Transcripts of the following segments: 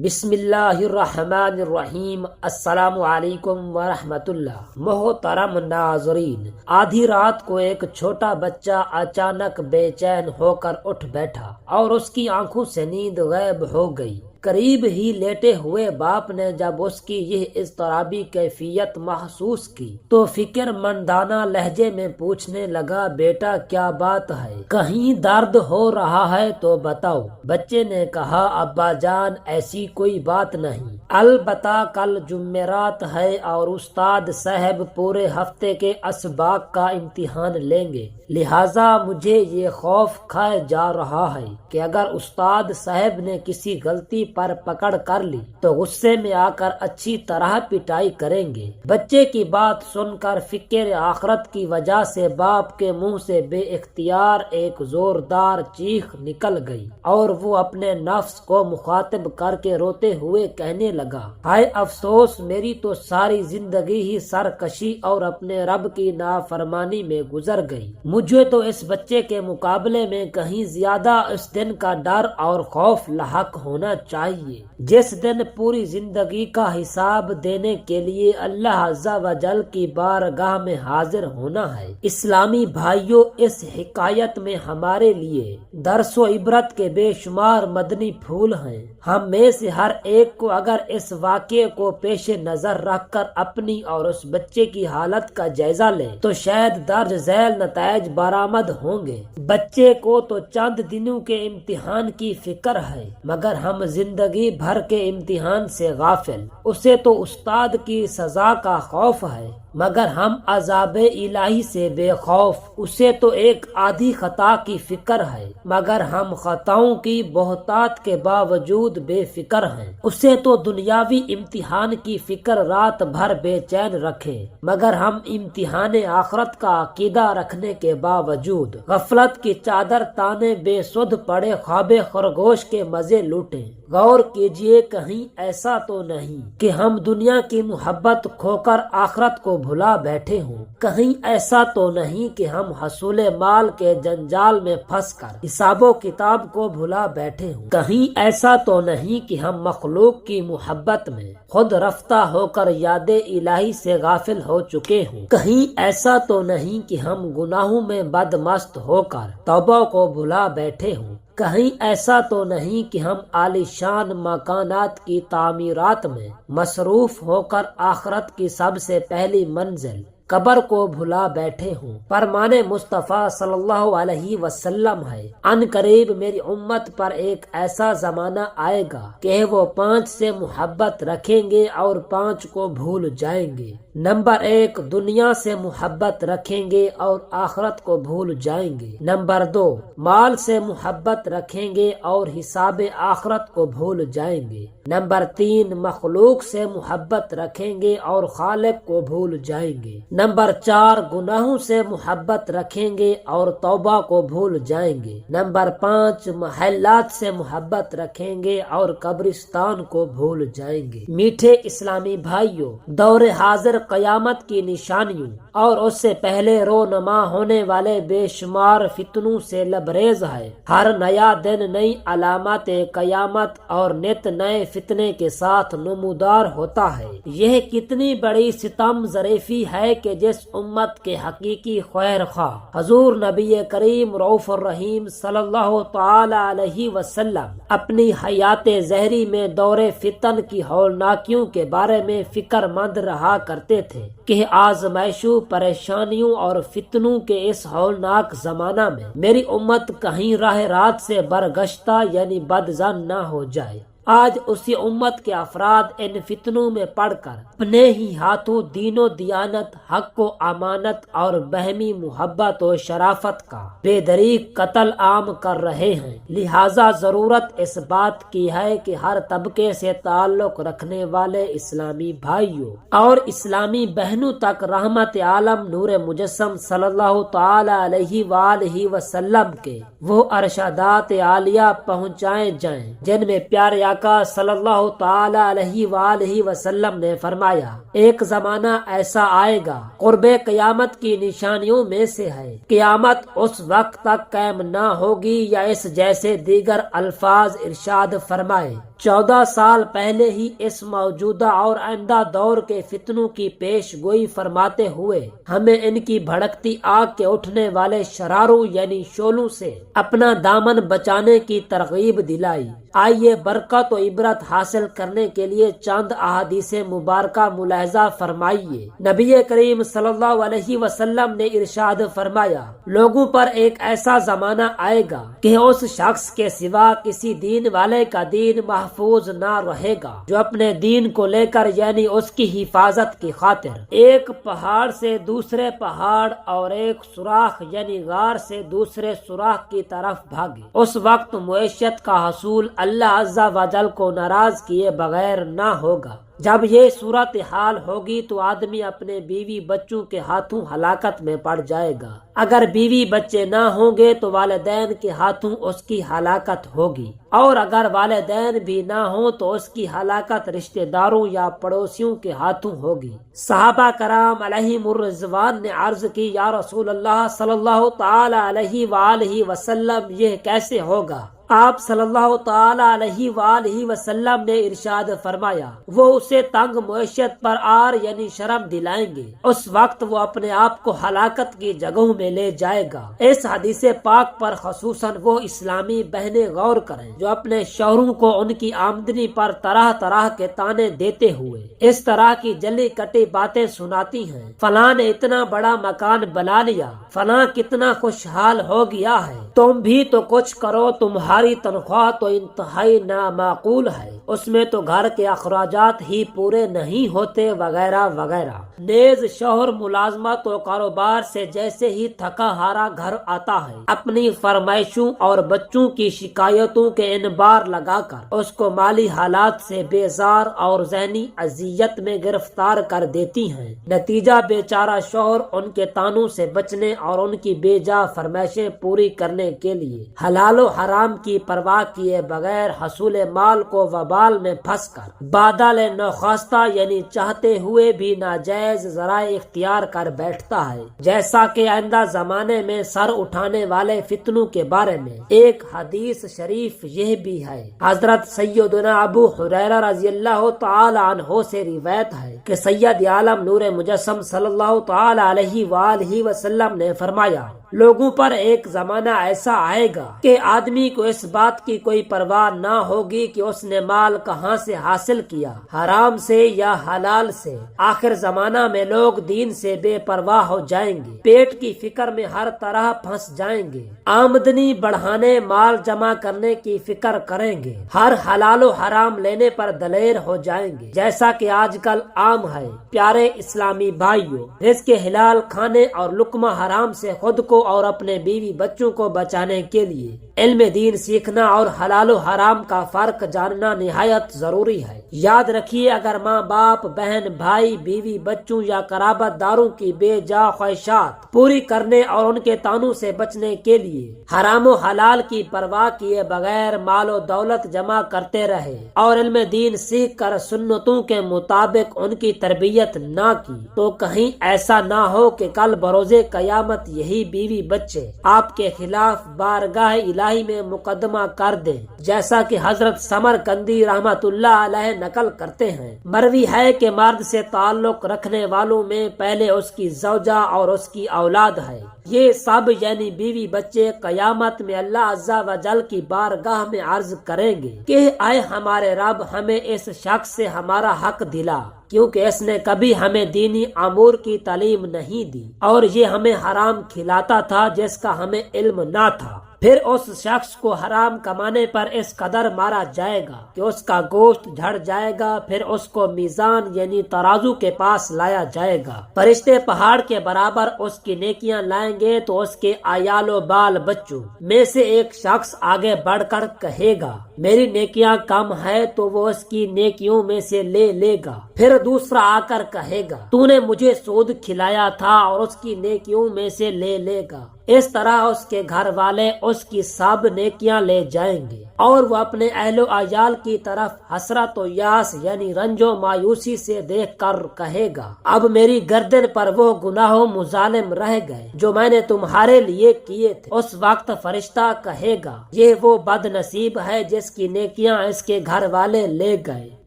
بسم اللہ الرحمن الرحیم۔ السلام علیکم ورحمۃ اللہ۔ محترم ناظرین، آدھی رات کو ایک چھوٹا بچہ اچانک بے چین ہو کر اٹھ بیٹھا اور اس کی آنکھوں سے نیند غائب ہو گئی۔ قریب ہی لیٹے ہوئے باپ نے جب اس کی یہ اضطرابی کیفیت محسوس کی تو فکر مندانہ لہجے میں پوچھنے لگا، بیٹا کیا بات ہے؟ کہیں درد ہو رہا ہے تو بتاؤ۔ بچے نے کہا، ابا جان ایسی کوئی بات نہیں، البتہ کل جمعرات ہے اور استاد صاحب پورے ہفتے کے اسباق کا امتحان لیں گے، لہٰذا مجھے یہ خوف کھائے جا رہا ہے کہ اگر استاد صاحب نے کسی غلطی پر پکڑ کر لی تو غصے میں آ کر اچھی طرح پٹائی کریں گے۔ بچے کی بات سن کر فکر آخرت کی وجہ سے باپ کے منہ سے بے اختیار ایک زوردار چیخ نکل گئی اور وہ اپنے نفس کو مخاطب کر کے روتے ہوئے کہنے لگا، ہائے افسوس، میری تو ساری زندگی ہی سرکشی اور اپنے رب کی نافرمانی میں گزر گئی۔ مجھے تو اس بچے کے مقابلے میں کہیں زیادہ اس دن کا ڈر اور خوف لاحق ہونا چاہیے جس دن پوری زندگی کا حساب دینے کے لیے اللہ عز و جل کی بارگاہ میں حاضر ہونا ہے۔ اسلامی بھائیوں، اس حکایت میں ہمارے لیے درس و عبرت کے بے شمار مدنی پھول ہیں۔ ہم میں سے ہر ایک کو اگر اس واقعے کو پیش نظر رکھ کر اپنی اور اس بچے کی حالت کا جائزہ لیں تو شاید درج ذیل نتائج برآمد ہوں گے۔ بچے کو تو چند دنوں کے امتحان کی فکر ہے، مگر ہم زندگی بھر کے امتحان سے غافل۔ اسے تو استاد کی سزا کا خوف ہے، مگر ہم عذاب الہی سے بے خوف۔ اسے تو ایک آدھی خطا کی فکر ہے، مگر ہم خطاؤں کی بہتات کے باوجود بے فکر ہیں۔ اسے تو دنیاوی امتحان کی فکر رات بھر بے چین رکھے، مگر ہم امتحان آخرت کا عقیدہ رکھنے کے باوجود غفلت کی چادر تانے بے سدھ پڑے خواب خرگوش کے مزے لوٹیں۔ غور کیجئے، کہیں ایسا تو نہیں کہ ہم دنیا کی محبت کھو کر آخرت کو بھلا بیٹھے ہوں؟ کہیں ایسا تو نہیں کہ ہم حصول مال کے جنجال میں پھنس کر حساب و کتاب کو بھلا بیٹھے ہوں؟ کہیں ایسا تو نہیں کہ ہم مخلوق کی محبت میں خود رفتہ ہو کر یاد الہی سے غافل ہو چکے ہوں؟ کہیں ایسا تو نہیں کہ ہم گناہوں میں بدمست ہو کر توبہ کو بھلا بیٹھے ہوں؟ کہیں ایسا تو نہیں کہ ہم عالیشان مکانات کی تعمیرات میں مصروف ہو کر آخرت کی سب سے پہلی منزل قبر کو بھلا بیٹھے ہوں؟ فرمان مصطفیٰ صلی اللہ علیہ وسلم ہے، ان قریب میری امت پر ایک ایسا زمانہ آئے گا کہ وہ 5 سے محبت رکھیں گے اور 5 کو بھول جائیں گے۔ نمبر 1، دنیا سے محبت رکھیں گے اور آخرت کو بھول جائیں گے۔ نمبر 2، مال سے محبت رکھیں گے اور حساب آخرت کو بھول جائیں گے۔ نمبر 3، مخلوق سے محبت رکھیں گے اور خالق کو بھول جائیں گے۔ نمبر 4، گناہوں سے محبت رکھیں گے اور توبہ کو بھول جائیں گے۔ نمبر 5، محلات سے محبت رکھیں گے اور قبرستان کو بھول جائیں گے۔ میٹھے اسلامی بھائیوں، دور حاضر قیامت کی نشانیوں اور اس سے پہلے رونما ہونے والے بے شمار فتنوں سے لبریز ہے۔ ہر نیا دن نئی علامات قیامت اور نت نئے فتنے کے ساتھ نمودار ہوتا ہے۔ یہ کتنی بڑی ستم ظریفی ہے کہ جس امت کے حقیقی خیر خواہ حضور نبی کریم رؤوف الرحیم صلی اللہ تعالی علیہ وسلم اپنی حیات زہری میں دور فتن کی ہولناکیوں کے بارے میں فکر مند رہا کرتے تھے کہ آزمائشوں، پریشانیوں اور فتنوں کے اس ہولناک زمانہ میں میری امت کہیں راہ رات سے برگشتہ یعنی بدظن نہ ہو جائے۔ آج اسی امت کے افراد ان فتنوں میں پڑ کر اپنے ہی ہاتھوں دین و دیانت، حق و امانت اور بہمی محبت و شرافت کا بے دریغ قتل عام کر رہے ہیں۔ لہٰذا ضرورت اس بات کی ہے کہ ہر طبقے سے تعلق رکھنے والے اسلامی بھائیوں اور اسلامی بہنوں تک رحمت عالم نور مجسم صلی اللہ تعالی علیہ وآلہ وسلم کے وہ ارشادات عالیہ پہنچائے جائیں جن میں پیارے آقا صلی اللہ تعالی علیہ وآلہ وسلم نے فرمایا، ایک زمانہ ایسا آئے گا قرب قیامت کی نشانیوں میں سے ہے، قیامت اس وقت تک قائم نہ ہوگی یا اس جیسے دیگر الفاظ ارشاد فرمائے۔ 14 سال پہلے ہی اس موجودہ اور آئندہ دور کے فتنوں کی پیش گوئی فرماتے ہوئے ہمیں ان کی بھڑکتی آگ کے اٹھنے والے شراروں یعنی شعلوں سے اپنا دامن بچانے کی ترغیب دلائی۔ آئیے برکت و عبرت حاصل کرنے کے لیے چند احادیث مبارکہ ملاحظہ فرمائیے۔ نبی کریم صلی اللہ علیہ وسلم نے ارشاد فرمایا، لوگوں پر ایک ایسا زمانہ آئے گا کہ اس شخص کے سوا کسی دین والے کا دین محفوظ نہ رہے گا جو اپنے دین کو لے کر یعنی اس کی حفاظت کی خاطر ایک پہاڑ سے دوسرے پہاڑ اور ایک سوراخ یعنی غار سے دوسرے سوراخ کی طرف بھاگے۔ اس وقت معیشت کا حصول اللہ عز و جل کو ناراض کیے بغیر نہ ہوگا۔ جب یہ صورتحال ہوگی تو آدمی اپنے بیوی بچوں کے ہاتھوں ہلاکت میں پڑ جائے گا۔ اگر بیوی بچے نہ ہوں گے تو والدین کے ہاتھوں اس کی ہلاکت ہوگی، اور اگر والدین بھی نہ ہوں تو اس کی ہلاکت رشتہ داروں یا پڑوسیوں کے ہاتھوں ہوگی۔ صحابہ کرام علیہم الرضوان نے عرض کی، یا رسول اللہ صلی اللہ تعالی علیہ وآلہ وسلم یہ کیسے ہوگا؟ آپ صلی اللہ تعالی علیہ وآلہ وسلم نے ارشاد فرمایا، وہ اسے تنگ معیشت پر آر یعنی شرم دلائیں گے، اس وقت وہ اپنے آپ کو ہلاکت کی جگہوں میں لے جائے گا۔ اس حدیث پاک پر خصوصاً وہ اسلامی بہنیں غور کریں جو اپنے شوہروں کو ان کی آمدنی پر طرح طرح کے تانے دیتے ہوئے اس طرح کی جلی کٹی باتیں سناتی ہیں، فلاں نے اتنا بڑا مکان بنا لیا، فلاں کتنا خوشحال ہو گیا ہے، تم بھی تو کچھ کرو، تمہاری تنخواہ تو انتہائی نامعقول ہے، اس میں تو گھر کے اخراجات ہی پورے نہیں ہوتے، وغیرہ وغیرہ۔ نیز شوہر ملازمت و کاروبار سے جیسے ہی تھکا ہارا گھر آتا ہے، اپنی فرمائشوں اور بچوں کی شکایتوں کے انبار لگا کر اس کو مالی حالات سے بیزار اور ذہنی اذیت میں گرفتار کر دیتی ہیں۔ نتیجہ بیچارہ شوہر ان کے تانوں سے بچنے اور ان کی بے جا فرمائشیں پوری کرنے کے لیے حلال و حرام کی پرواہ کیے بغیر حصول مال کو وبال میں پھنس کر بادل نخواستہ یعنی چاہتے ہوئے بھی ناجائز ذرائع اختیار کر بیٹھتا ہے، جیسا کہ آئندہ زمانے میں سر اٹھانے والے فتنوں کے بارے میں ایک حدیث شریف یہ بھی ہے۔ حضرت سیدنا ابو ہریرہ رضی اللہ تعالی عنہ سے روایت ہے کہ سید عالم نور مجسم صلی اللہ تعالی علیہ وآلہ وسلم نے فرمایا، لوگوں پر ایک زمانہ ایسا آئے گا کہ آدمی کو اس بات کی کوئی پرواہ نہ ہوگی کہ اس نے مال کہاں سے حاصل کیا، حرام سے یا حلال سے۔ آخر زمانہ میں لوگ دین سے بے پرواہ ہو جائیں گے، پیٹ کی فکر میں ہر طرح پھنس جائیں گے، آمدنی بڑھانے مال جمع کرنے کی فکر کریں گے، ہر حلال و حرام لینے پر دلیر ہو جائیں گے، جیسا کہ آج کل عام ہے۔ پیارے اسلامی بھائیوں، رزق حلال کھانے اور لقمہ حرام سے خود کو اور اپنے بیوی بچوں کو بچانے کے لیے علم دین سیکھنا اور حلال و حرام کا فرق جاننا نہایت ضروری ہے۔ یاد رکھیے، اگر ماں باپ، بہن بھائی، بیوی بچوں یا قرابت داروں کی بے جا خواہشات پوری کرنے اور ان کے تانوں سے بچنے کے لیے حرام و حلال کی پرواہ کیے بغیر مال و دولت جمع کرتے رہے اور علم دین سیکھ کر سنتوں کے مطابق ان کی تربیت نہ کی، تو کہیں ایسا نہ ہو کہ کل بروز قیامت یہی بیوی بچے آپ کے خلاف بارگاہ الہی میں مقدمہ کر دیں، جیسا کہ حضرت سمرقندی رحمت اللہ علیہ نقل کرتے ہیں۔ مروی ہے کہ مرد سے تعلق رکھنے والوں میں پہلے اس کی زوجہ اور اس کی اولاد ہے، یہ سب یعنی بیوی بچے قیامت میں اللہ عز و جل کی بارگاہ میں عرض کریں گے کہ اے ہمارے رب، ہمیں اس شخص سے ہمارا حق دلا، کیونکہ اس نے کبھی ہمیں دینی امور کی تعلیم نہیں دی اور یہ ہمیں حرام کھلاتا تھا جس کا ہمیں علم نہ تھا۔ پھر اس شخص کو حرام کمانے پر اس قدر مارا جائے گا کہ اس کا گوشت جھڑ جائے گا، پھر اس کو میزان یعنی ترازو کے پاس لایا جائے گا، فرشتے پہاڑ کے برابر اس کی نیکیاں لائیں گے تو اس کے عیال و بال بچوں میں سے ایک شخص آگے بڑھ کر کہے گا میری نیکیاں کم ہے، تو وہ اس کی نیکیوں میں سے لے گا۔ پھر دوسرا آ کر کہے گا تو نے مجھے سود کھلایا تھا، اور اس کی نیکیوں میں سے لے گا۔ اس طرح اس کے گھر والے اس کی سب نیکیاں لے جائیں گے۔ اور وہ اپنے اہل و عیال کی طرف حسرت و یاس یعنی رنج و مایوسی سے دیکھ کر کہے گا اب میری گردن پر وہ گناہ و مظالم رہ گئے جو میں نے تمہارے لیے کیے تھے۔ اس وقت فرشتہ کہے گا یہ وہ بد نصیب ہے جس کی نیکیاں اس کے گھر والے لے گئے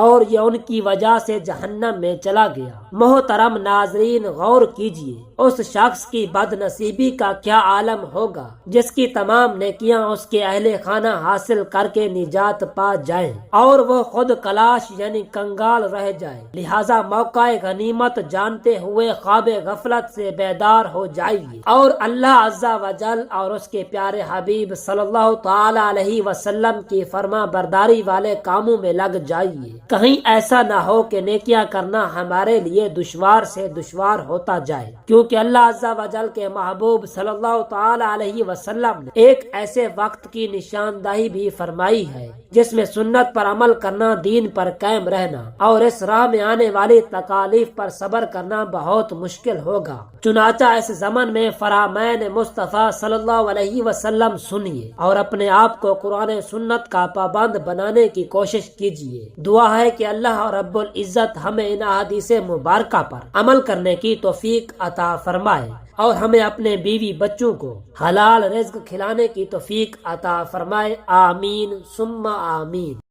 اور یہ ان کی وجہ سے جہنم میں چلا گیا۔ محترم ناظرین، غور کیجئے اس شخص کی بد نصیبی کا کیا عالم ہوگا جس کی تمام نیکیاں اس کے اہل خانہ حاصل کر کے نجات پا جائیں اور وہ خود کلاش یعنی کنگال رہ جائے۔ لہذا موقع غنیمت جانتے ہوئے خواب غفلت سے بیدار ہو جائیے اور اللہ عز و جل اور اس کے پیارے حبیب صلی اللہ تعالی علیہ وسلم کی فرما برداری والے کاموں میں لگ جائیے۔ کہیں ایسا نہ ہو کہ نیکیاں کرنا ہمارے لیے دشوار سے دشوار ہوتا جائے، کیونکہ اللہ عز و جل کے محبوب صلی اللہ تعالی علیہ وسلم نے ایک ایسے وقت کی نشاندہی بھی فرمائی ہے جس میں سنت پر عمل کرنا، دین پر قائم رہنا اور اس راہ میں آنے والی تکالیف پر صبر کرنا بہت مشکل ہوگا۔ چنانچہ اس زمن میں فرامین مصطفیٰ صلی اللہ علیہ وسلم سنیے اور اپنے آپ کو قرآن سنت کا پابند بنانے کی کوشش کیجیے۔ دعا ہے کہ اللہ رب العزت ہمیں ان احادیث مبارکہ پر عمل کرنے کی توفیق عطا فرمائے اور ہمیں اپنے بیوی بچوں کو حلال رزق کھلانے کی توفیق عطا فرمائے۔ آمین ثم آمین۔